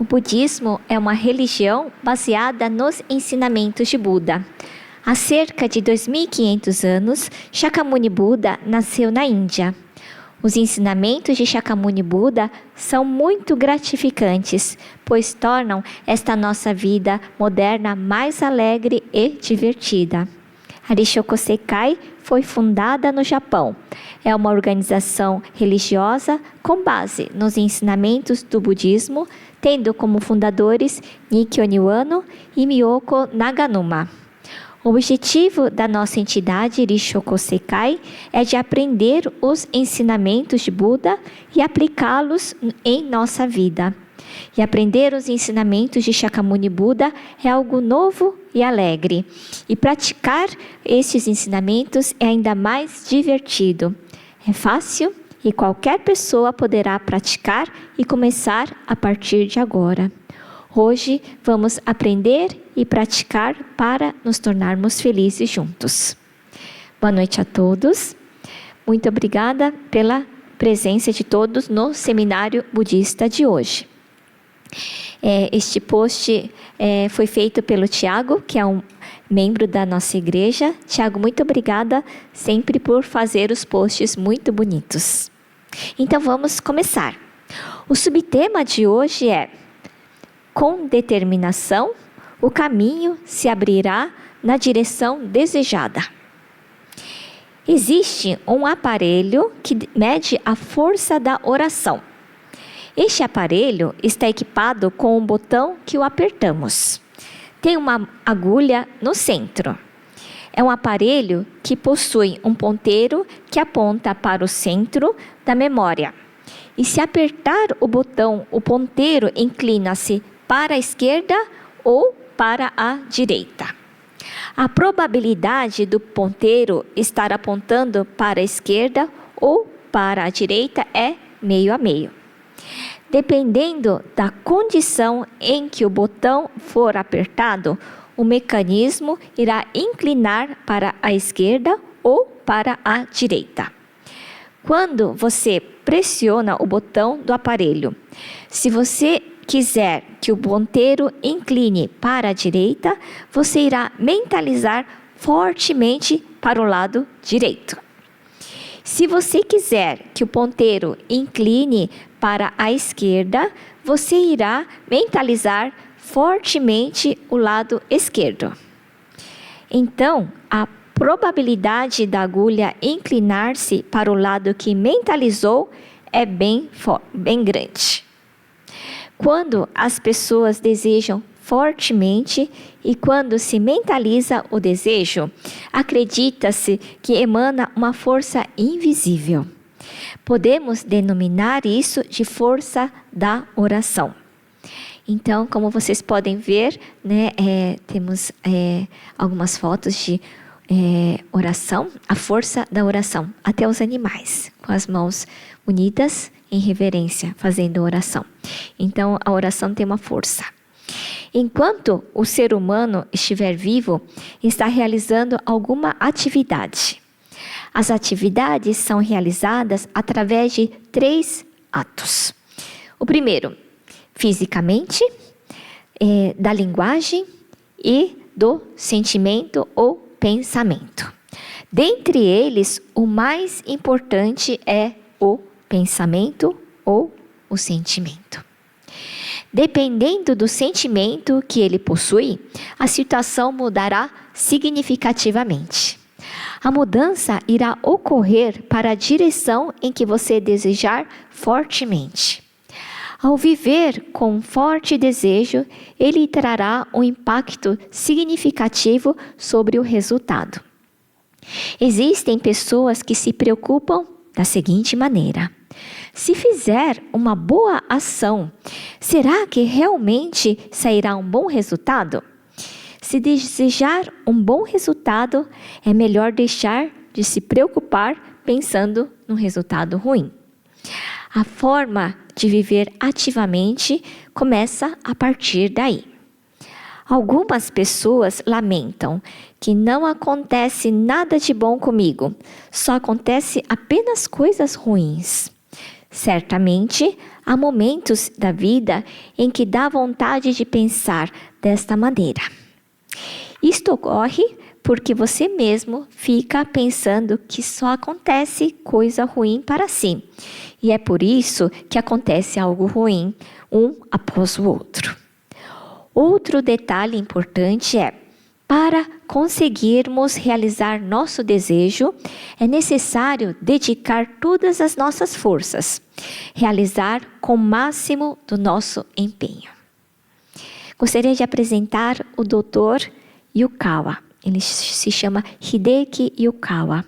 O budismo é uma religião baseada nos ensinamentos de Buda. Há cerca de 2.500 anos, Shakyamuni Buda nasceu na Índia. Os ensinamentos de Shakyamuni Buda são muito gratificantes, pois tornam esta nossa vida moderna mais alegre e divertida. A Rishoku Sekai foi fundada no Japão. É uma organização religiosa com base nos ensinamentos do budismo, tendo como fundadores Nikkyo Niwano e Miyoko Naganuma. O objetivo da nossa entidade Rishoku Sekai é de aprender os ensinamentos de Buda e aplicá-los em nossa vida. E aprender os ensinamentos de Shakyamuni Buda é algo novo e alegre. E praticar estes ensinamentos é ainda mais divertido. É fácil e qualquer pessoa poderá praticar e começar a partir de agora. Hoje vamos aprender e praticar para nos tornarmos felizes juntos. Boa noite a todos. Muito obrigada pela presença de todos no seminário budista de hoje. Este post foi feito pelo Tiago, que é um membro da nossa igreja. Tiago, muito obrigada sempre por fazer os posts muito bonitos. Então vamos começar. O subtema de hoje é: com determinação, o caminho se abrirá na direção desejada. Existe um aparelho que mede a força da oração. Este aparelho está equipado com um botão que o apertamos. Tem uma agulha no centro. É um aparelho que possui um ponteiro que aponta para o centro da memória. E se apertar o botão, o ponteiro inclina-se para a esquerda ou para a direita. A probabilidade do ponteiro estar apontando para a esquerda ou para a direita é meio a meio. Dependendo da condição em que o botão for apertado, o mecanismo irá inclinar para a esquerda ou para a direita. Quando você pressiona o botão do aparelho, se você quiser que o ponteiro incline para a direita, você irá mentalizar fortemente para o lado direito. Se você quiser que o ponteiro incline para a esquerda, você irá mentalizar fortemente o lado esquerdo. Então, a probabilidade da agulha inclinar-se para o lado que mentalizou é bem grande. Quando as pessoas desejam fortemente e quando se mentaliza o desejo, acredita-se que emana uma força invisível. Podemos denominar isso de força da oração. Então, como vocês podem ver, temos algumas fotos de oração, a força da oração, até os animais, com as mãos unidas em reverência, fazendo oração. Então, a oração tem uma força. Enquanto o ser humano estiver vivo, está realizando alguma atividade. As atividades são realizadas através de 3 atos. O primeiro, fisicamente, da linguagem e do sentimento ou pensamento. Dentre eles, o mais importante é o pensamento ou o sentimento. Dependendo do sentimento que ele possui, a situação mudará significativamente. A mudança irá ocorrer para a direção em que você desejar fortemente. Ao viver com forte desejo, ele trará um impacto significativo sobre o resultado. Existem pessoas que se preocupam da seguinte maneira: se fizer uma boa ação, será que realmente sairá um bom resultado? Se desejar um bom resultado, é melhor deixar de se preocupar pensando no resultado ruim. A forma de viver ativamente começa a partir daí. Algumas pessoas lamentam que não acontece nada de bom comigo, só acontece apenas coisas ruins. Certamente, há momentos da vida em que dá vontade de pensar desta maneira. Isto ocorre porque você mesmo fica pensando que só acontece coisa ruim para si. E é por isso que acontece algo ruim, um após o outro. Outro detalhe importante é: para conseguirmos realizar nosso desejo, é necessário dedicar todas as nossas forças, realizar com o máximo do nosso empenho. Gostaria de apresentar o Dr. Yukawa. Ele se chama Hideki Yukawa.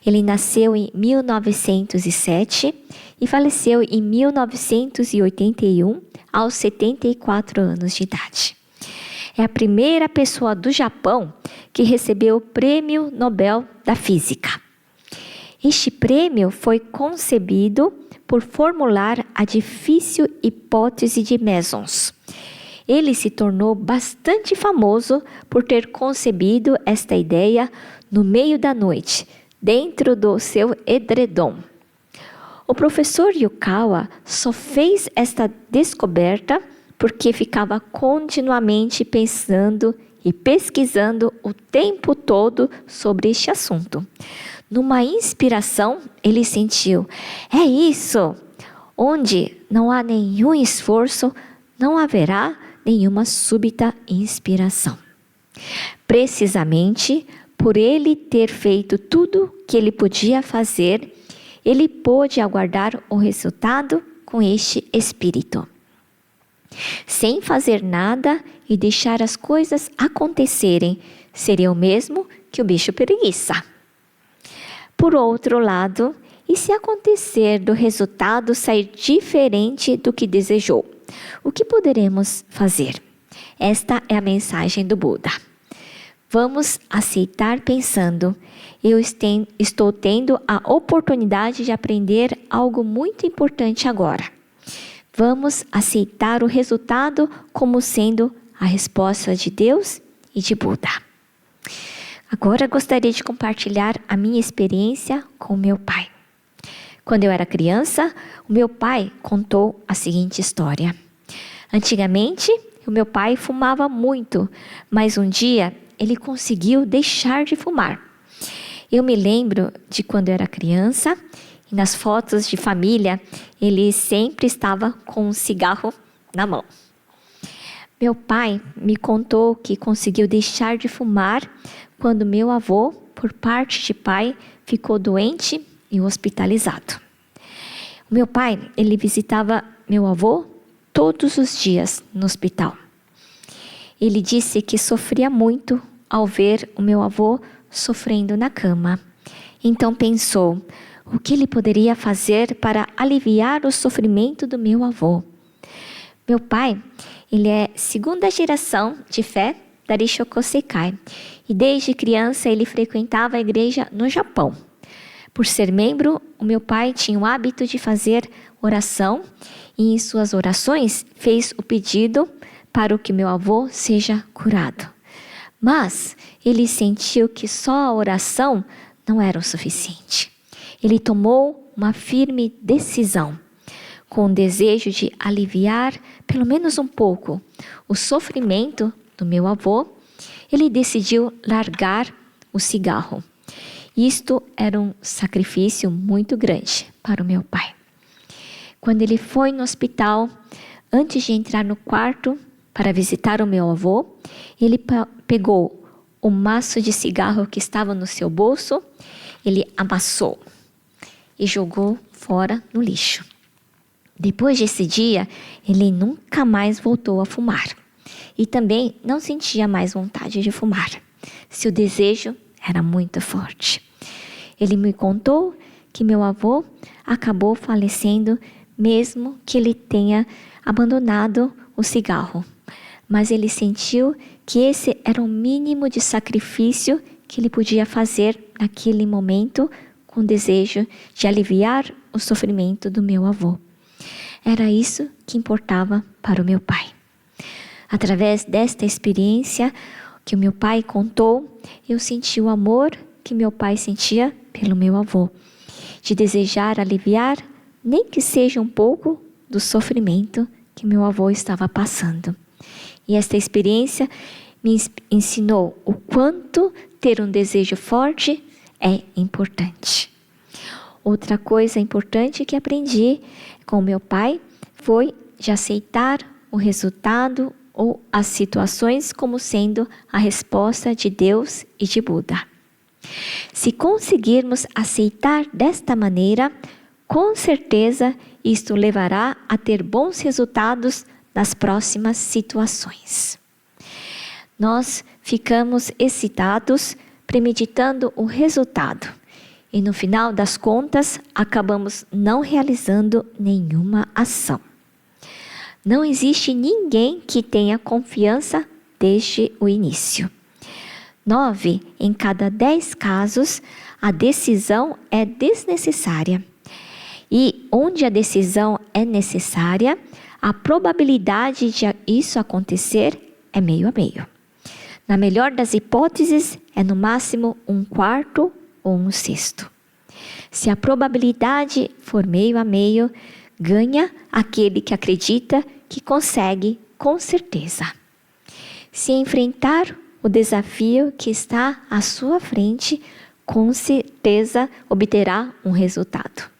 Ele nasceu em 1907 e faleceu em 1981, aos 74 anos de idade. É a primeira pessoa do Japão que recebeu o Prêmio Nobel da Física. Este prêmio foi concebido por formular a difícil hipótese de mesons. Ele se tornou bastante famoso por ter concebido esta ideia no meio da noite, dentro do seu edredom. O professor Yukawa só fez esta descoberta porque ficava continuamente pensando e pesquisando o tempo todo sobre este assunto. Numa inspiração, ele sentiu: é isso! Onde não há nenhum esforço, não haverá nenhuma súbita inspiração. Precisamente por ele ter feito tudo que ele podia fazer, ele pôde aguardar o resultado com este espírito. Sem fazer nada e deixar as coisas acontecerem, seria o mesmo que o bicho preguiça. Por outro lado, e se acontecer do resultado sair diferente do que desejou, o que poderemos fazer? Esta é a mensagem do Buda. Vamos aceitar pensando: eu estou tendo a oportunidade de aprender algo muito importante agora. Vamos aceitar o resultado como sendo a resposta de Deus e de Buda. Agora gostaria de compartilhar a minha experiência com meu pai. Quando eu era criança, o meu pai contou a seguinte história. Antigamente, o meu pai fumava muito, mas um dia ele conseguiu deixar de fumar. Eu me lembro de quando eu era criança, e nas fotos de família, ele sempre estava com um cigarro na mão. Meu pai me contou que conseguiu deixar de fumar quando meu avô, por parte de pai, ficou doente e hospitalizado. O meu pai, ele visitava meu avô todos os dias no hospital. Ele disse que sofria muito ao ver o meu avô sofrendo na cama. Então pensou: o que ele poderia fazer para aliviar o sofrimento do meu avô? Meu pai, ele é segunda geração de fé da Risshoku Sekai. E desde criança ele frequentava a igreja no Japão. Por ser membro, o meu pai tinha o hábito de fazer oração e em suas orações fez o pedido para que meu avô seja curado. Mas ele sentiu que só a oração não era o suficiente. Ele tomou uma firme decisão, com o desejo de aliviar, pelo menos um pouco, o sofrimento do meu avô. Ele decidiu largar o cigarro. Isto era um sacrifício muito grande para o meu pai. Quando ele foi no hospital, antes de entrar no quarto para visitar o meu avô, ele pegou o maço de cigarro que estava no seu bolso, ele amassou e jogou fora no lixo. Depois desse dia, ele nunca mais voltou a fumar. E também não sentia mais vontade de fumar. Seu desejo era muito forte. Ele me contou que meu avô acabou falecendo mesmo que ele tenha abandonado o cigarro. Mas ele sentiu que esse era o mínimo de sacrifício que ele podia fazer naquele momento, com o desejo de aliviar o sofrimento do meu avô. Era isso que importava para o meu pai. Através desta experiência que o meu pai contou, eu senti o amor que meu pai sentia pelo meu avô, de desejar aliviar nem que seja um pouco do sofrimento que meu avô estava passando. E esta experiência me ensinou o quanto ter um desejo forte é importante. Outra coisa importante que aprendi com meu pai foi de aceitar o resultado ou as situações como sendo a resposta de Deus e de Buda. Se conseguirmos aceitar desta maneira, com certeza isto levará a ter bons resultados nas próximas situações. Nós ficamos excitados premeditando o resultado e no final das contas acabamos não realizando nenhuma ação. Não existe ninguém que tenha confiança desde o início. 9 em cada 10 casos, a decisão é desnecessária. E onde a decisão é necessária, a probabilidade de isso acontecer é meio a meio. Na melhor das hipóteses, é no máximo 1/4 ou 1/6. Se a probabilidade for meio a meio, ganha aquele que acredita que consegue com certeza. Se enfrentar o desafio que está à sua frente, com certeza obterá um resultado.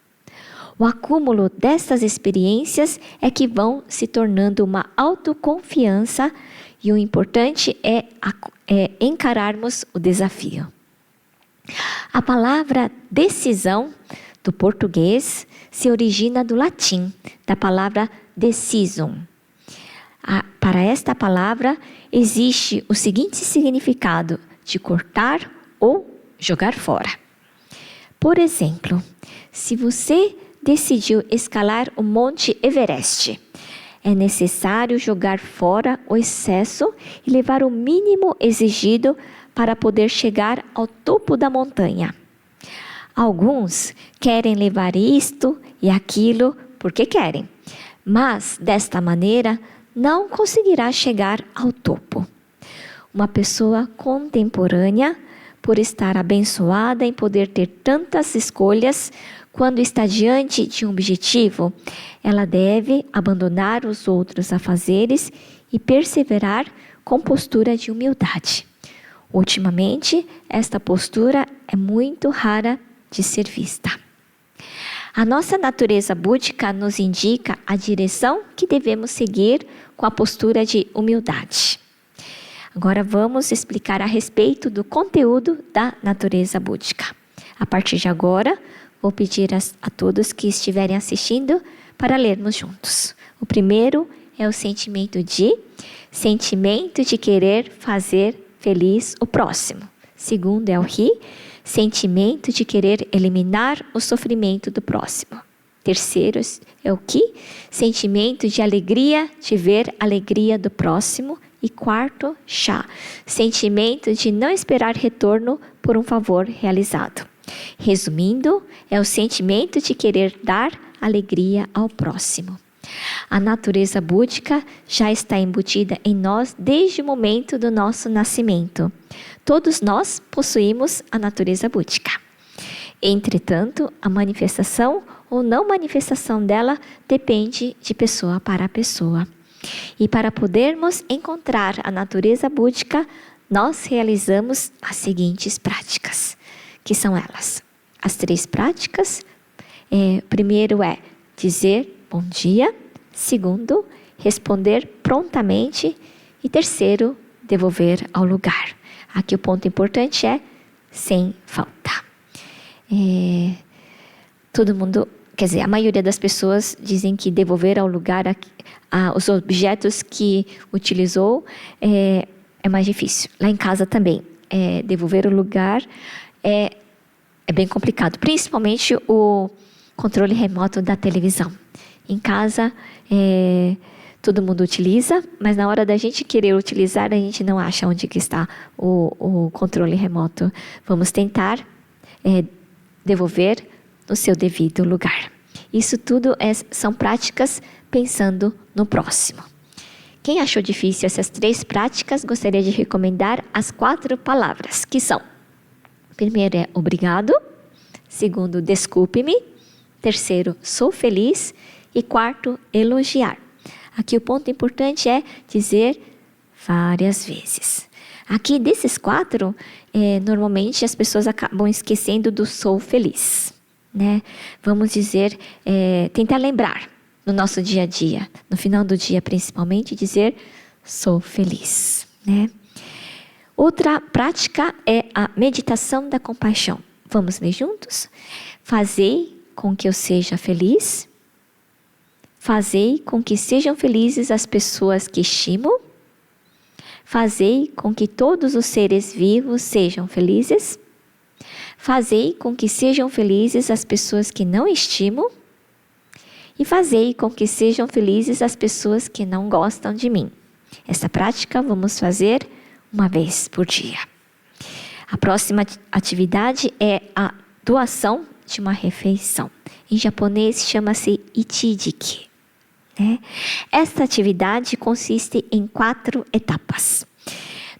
O acúmulo destas experiências é que vão se tornando uma autoconfiança e o importante é encararmos o desafio. A palavra decisão, do português, se origina do latim, da palavra decisum. Para esta palavra, existe o seguinte significado de cortar ou jogar fora. Por exemplo, se você decidiu escalar o Monte Everest, é necessário jogar fora o excesso e levar o mínimo exigido para poder chegar ao topo da montanha. Alguns querem levar isto e aquilo porque querem, mas desta maneira não conseguirá chegar ao topo. Uma pessoa contemporânea, por estar abençoada em poder ter tantas escolhas, quando está diante de um objetivo, ela deve abandonar os outros afazeres e perseverar com postura de humildade. Ultimamente, esta postura é muito rara de ser vista. A nossa natureza búdica nos indica a direção que devemos seguir com a postura de humildade. Agora vamos explicar a respeito do conteúdo da natureza búdica. A partir de agora, vou pedir a todos que estiverem assistindo para lermos juntos. O primeiro é o sentimento de querer fazer feliz o próximo. Segundo é o ri, sentimento de querer eliminar o sofrimento do próximo. Terceiro é o ki, sentimento de alegria de ver a alegria do próximo. E quarto, chá, sentimento de não esperar retorno por um favor realizado. Resumindo, é o sentimento de querer dar alegria ao próximo. A natureza búdica já está embutida em nós desde o momento do nosso nascimento. Todos nós possuímos a natureza búdica. Entretanto, a manifestação ou não manifestação dela depende de pessoa para pessoa. E para podermos encontrar a natureza búdica, nós realizamos as seguintes práticas, que são elas. As 3 práticas, primeiro é dizer bom dia, segundo, responder prontamente e terceiro, devolver ao lugar. Aqui o ponto importante é sem falta. Todo mundo, quer dizer, a maioria das pessoas dizem que devolver ao lugar os objetos que utilizou é mais difícil. Lá em casa também, devolver o lugar é bem complicado, principalmente o controle remoto da televisão. Em casa, todo mundo utiliza, mas na hora da gente querer utilizar, a gente não acha onde que está o controle remoto. Vamos tentar devolver no seu devido lugar. Isso tudo são práticas pensando no próximo. Quem achou difícil essas 3 práticas, gostaria de recomendar as 4 palavras, que são: primeiro é obrigado, segundo, desculpe-me, Terceiro, sou feliz. E quarto, elogiar. Aqui o ponto importante é dizer várias vezes. Aqui desses 4, normalmente as pessoas acabam esquecendo do sou feliz, né? Vamos dizer, tentar lembrar no nosso dia a dia, no final do dia principalmente, dizer sou feliz, né? Outra prática é a meditação da compaixão. Vamos ler juntos? Fazei com que eu seja feliz. Fazei com que sejam felizes as pessoas que estimo. Fazei com que todos os seres vivos sejam felizes. Fazei com que sejam felizes as pessoas que não estimo. E fazei com que sejam felizes as pessoas que não gostam de mim. Essa prática vamos fazer uma vez por dia. A próxima atividade é a doação de uma refeição. Em japonês chama-se ichijiki. Esta atividade consiste em 4 etapas.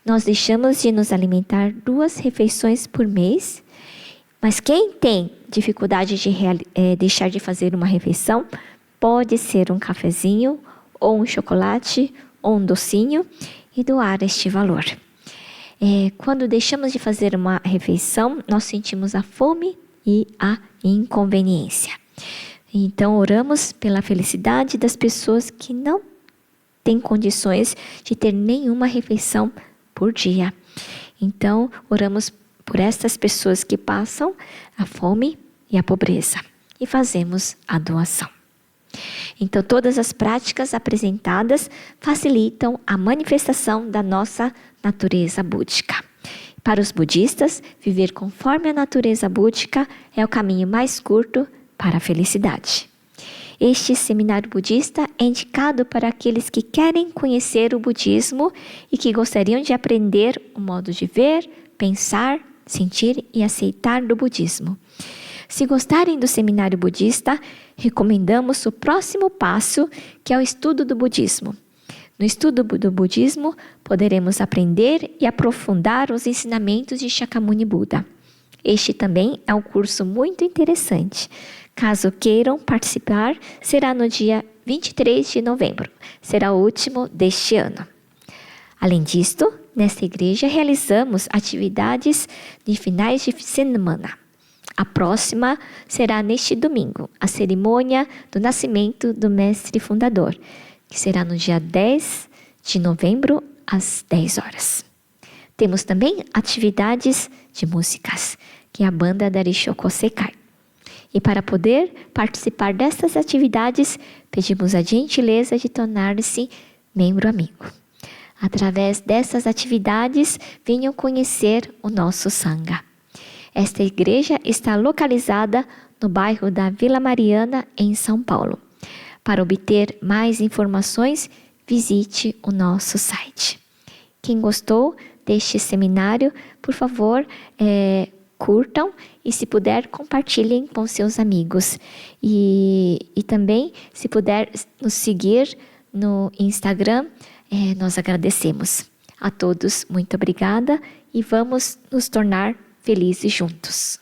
Nós deixamos de nos alimentar 2 refeições por mês, mas quem tem dificuldade de deixar de fazer uma refeição, pode ser um cafezinho, ou um chocolate, ou um docinho, e doar este valor. Quando deixamos de fazer uma refeição, nós sentimos a fome e a inconveniência. Então, oramos pela felicidade das pessoas que não têm condições de ter nenhuma refeição por dia. Então, oramos por estas pessoas que passam a fome e a pobreza e fazemos a doação. Então, todas as práticas apresentadas facilitam a manifestação da nossa natureza búdica. Para os budistas, viver conforme a natureza búdica é o caminho mais curto para a felicidade. Este seminário budista é indicado para aqueles que querem conhecer o budismo e que gostariam de aprender o modo de ver, pensar, sentir e aceitar do budismo. Se gostarem do seminário budista, recomendamos o próximo passo, que é o estudo do budismo. No estudo do budismo, poderemos aprender e aprofundar os ensinamentos de Shakyamuni Buda. Este também é um curso muito interessante. Caso queiram participar, será no dia 23 de novembro. Será o último deste ano. Além disto, nesta igreja realizamos atividades de finais de semana. A próxima será neste domingo, a cerimônia do nascimento do mestre fundador, que será no dia 10 de novembro, às 10 horas. Temos também atividades de músicas, que é a banda Darishoko Sekai. E para poder participar destas atividades, pedimos a gentileza de tornar-se membro amigo. Através dessas atividades, venham conhecer o nosso Sangha. Esta igreja está localizada no bairro da Vila Mariana, em São Paulo. Para obter mais informações, visite o nosso site. Quem gostou deste seminário, por favor, curtam e, se puder, compartilhem com seus amigos. E também, se puder nos seguir no Instagram, nós agradecemos. A todos, muito obrigada e vamos nos tornar felizes juntos.